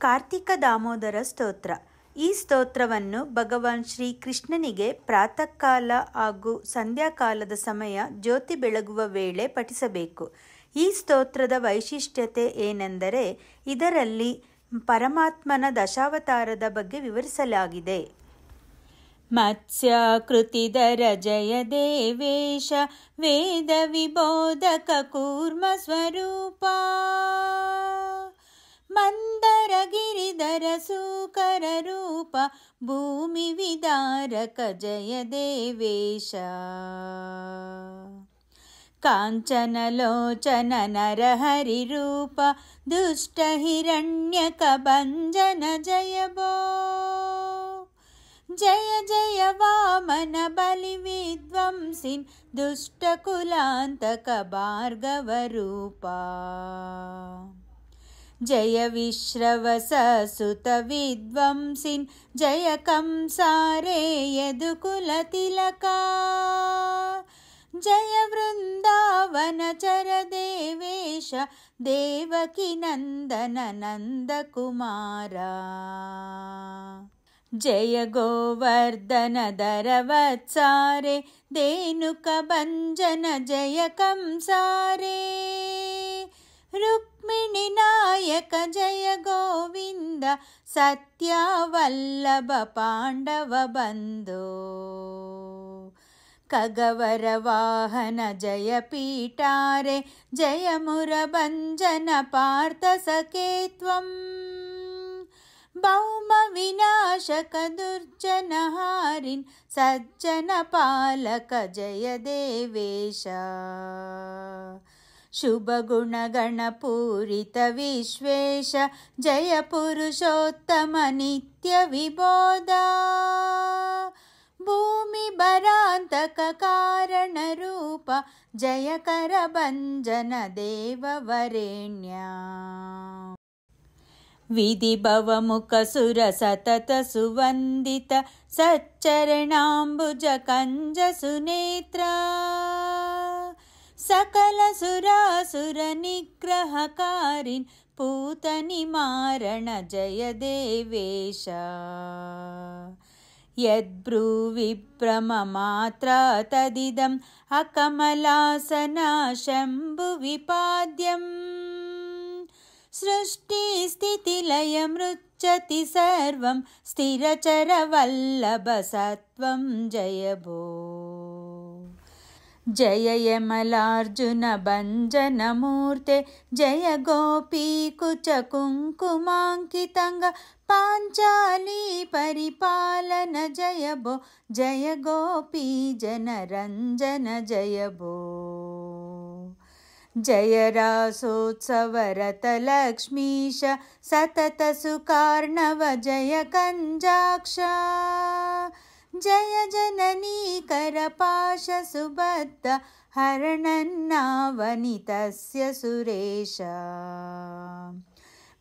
ಕಾರ್ತಿಕ ದಾಮೋದರ ಸ್ತೋತ್ರ. ಈ ಸ್ತೋತ್ರವನ್ನು ಭಗವಾನ್ ಶ್ರೀ ಕೃಷ್ಣನಿಗೆ ಪ್ರಾತಃ ಕಾಲ ಹಾಗೂ ಸಂಧ್ಯಾಕಾಲದ ಸಮಯ ಜ್ಯೋತಿ ಬೆಳಗುವ ವೇಳೆ ಪಠಿಸಬೇಕು. ಈ ಸ್ತೋತ್ರದ ವೈಶಿಷ್ಟ್ಯತೆ ಏನೆಂದರೆ ಇದರಲ್ಲಿ ಪರಮಾತ್ಮನ ದಶಾವತಾರದ ಬಗ್ಗೆ ವಿವರಿಸಲಾಗಿದೆ. ಮತ್ಸ್ಯಾಕೃತಿಧರ ಜಯ ದೇವೇಶ ವೇದ ವಿಬೋಧಕ ಕೂರ್ಮ ಸ್ವರೂಪ ಮಂದರ ಗಿರಿಧರ ಸೂಕರ ರೂಪ ಭೂಮಿ ವಿದಾರಕ ಜಯ ದೇವೇಶ ಕಾಂಚನ ಲೋಚನ ನರಹರಿ ರೂಪ ದುಷ್ಟ ಹಿರಣ್ಯಕ ಭಂಜನ ಜಯ ಭೋ ಜಯ ಜಯ ವಾಮನ ಬಲಿ ವಿದ್ವಂಸಿನ್ ದುಷ್ಟ ಕುಲಾಂತಕ ಭಾರ್ಗವ ರೂಪ ಜಯ ವಿಶ್ರವಸ ಸುತ ವಿದ್ವಂಸಿನ್ ಜಯ ಕಂಸಾರೇ ಯದುಕುಲ ತಿಲಕ ಜಯ ವೃಂದಾವನ ಚರ ದೇವೇಶ ದೇವಕಿ ನಂದನ ನಂದ ಕುಮಾರ ಜಯ ಗೋವರ್ಧನ ಧರ ವತ್ಸಾರೆ ಧೇನುಕ ಭಂಜನ ಜಯ ಕಂಸಾರೇ ರುಕ್ಮಿಣಿ ನಾಯಕ ಜಯ ಗೋವಿಂದ ಸತ್ಯವಲ್ಲಭ ಪಾಂಡವ ಬಂಧೋ ಖಗವರ ವಾಹನ ಜಯ ಪೀಠಾರೆ ಜಯ ಮುರಭಂಜನ ಪಾರ್ಥ ಸಖೇ ತ್ವಂ ಭೌಮ ವಿನಾಶಕ ದುರ್ಜನ ಹಾರಿನ್ ಸಜ್ಜನ ಪಾಲಕ ಜಯ ದೇವೇಶ ಶುಭ ಗುಣಗಣ ಪೂರಿತ ವಿಶ್ವೇಶ ಜಯ ಪುರುಷೋತ್ತಮ ನಿತ್ಯ ವಿಬೋಧ ಭೂಮಿ ಭರಾಂತಕ ಕಾರಣ ರೂಪ ಜಯ ಕರ ಭಂಜನ ದೇವ ವರೇಣ್ಯ ವಿಧಿ ಭವ ಮುಖ ಸುರ ಸತತ ಸುವಂದಿತ ಸಚ್ಚರಣಾಂಬುಜ ಕಂಜ ಸುನೇತ್ರ ಸಕಲ ಸುರಾಸುರ ನಿಗ್ರಹಕಾರಿನ್ ಪೂತನಿ ಮಾರಣ ಜಯ ದೇವೇಶ ಯದ್ಬ್ರೂ ವಿಭ್ರಮ ಮಾತ್ರ ತದಿದಂ ಅಕಮಲಾಸನ ಶಂಭು ವಿಪಾದ್ಯಂ ಸೃಷ್ಟಿ ಸ್ಥಿತಿ ಲಯ ಮೃಚ್ಛತಿ ಸರ್ವಂ ಸ್ಥಿರಚರ ವಲ್ಲಭ ಸತ್ವಂ ಜಯ ಭೋ ಜಯ ಯಮಲಾರ್ಜುನ ಭಂಜನ ಮೂರ್ತೆ ಜಯ ಗೋಪೀ ಕುಚ ಕುಂಕುಮಾಂಕಿತಂಗ ಪಾಂಚಾಲಿ ಪರಿಪಾಲನ ಜಯ ಭೋ ಜಯ ಗೋಪೀ ಜನರಂಜನ ಜಯ ಭೋ ಜಯ ರಾಸೋತ್ಸವರತ ಲಕ್ಷ್ಮೀಶ ಸತತ ಸುಕಾರ್ಣವ ಜಯ ಕಂಜಾಕ್ಷ ಜಯ ಜನನೀ ಕರಪಾಶ ಸುಬದ್ಧ ಹರಣನ್ನಾವನಿತಸ್ಯ ಸುರೇಶ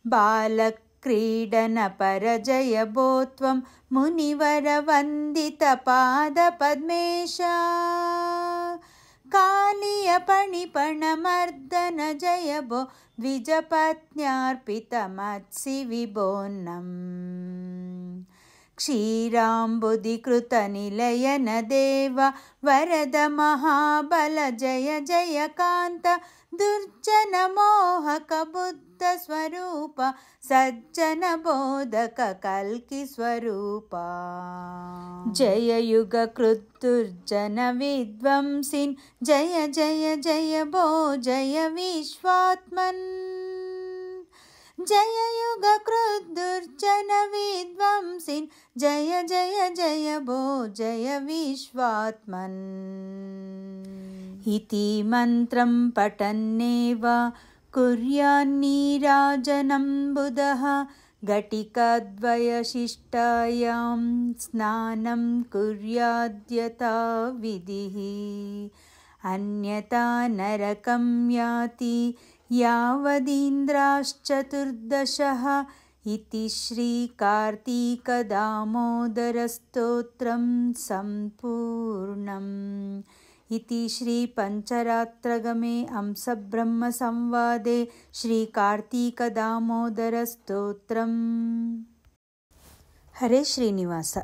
ಬಾಲಕ್ರೀಡನ ಪರಜಯ ಭೋ ತ್ವಂ ಮುನಿವರ ವಂದಿತ ಪಾದ ಪದ್ಮೇಶ ಕಾಲಿಯ ಪಣಿಪಣ ಮರ್ದನ ಜಯ ಭೋ ದ್ವಿಜಪತ್ನ್ಯಾರ್ಪಿತ ಮತ್ಸಿ ವಿಭೋನ್ನಂ ಕ್ಷೀರಾಂಬುಧಿಕೃತ ನಿಲಯನ ದೇವ ವರದ ಮಹಾಬಲ ಜಯ ಜಯ ಕಾಂತ ದುರ್ಜನ ಮೋಹಕ ಬುದ್ಧ ಸ್ವರೂಪ ಸಜ್ಜನ ಬೋಧಕ ಕಲ್ಕಿ ಸ್ವರೂಪ ಜಯ ಯುಗ ಕೃದ್ದುರ್ಜನ ವಿದ್ವಂಸಿನ್ ಜಯ ಜಯ ಜಯ ಭೋ ಜಯ ವಿಶ್ವಾತ್ಮನ್ ಜಯ ಯುಗ ಕೃದ್ದುರ್ಜನ ವಿದ್ವಂಸಿನ್ ಜಯ ಜಯ ಜಯ ಭೋ ಜಯ ವಿಶ್ವಾತ್ಮನ್ ಇತಿ ಮಂತ್ರಂ ಪಠನ್ನೇವ ಕುರ್ಯಾನ್ನೀರಾಜನಂ ಬುಧಃ ಘಟಿಕಾದ್ವಯಶಿಷ್ಟಾಯಾಂ ಸ್ನಾನಂ ಕುರ್ಯಾದ್ಯಥಾ ವಿಧಿಃ ಅನ್ಯಥಾ ನರಕಂ ಯಾತಿ ಯಾವದೀಂದ್ರಾಶ್ಚತುರ್ದಶಃ ಇತಿ ಶ್ರೀ ಕಾರ್ತೀಕ ದಾಮೋದರ ಸ್ತೋತ್ರಂ ಸಂಪೂರ್ಣಂ. इति श्रीपञ्चरात्रगमे अंसब्रह्मसंवादे श्रीकार्तिकदामोदरस्तोत्रम्। हरे श्रीनिवास।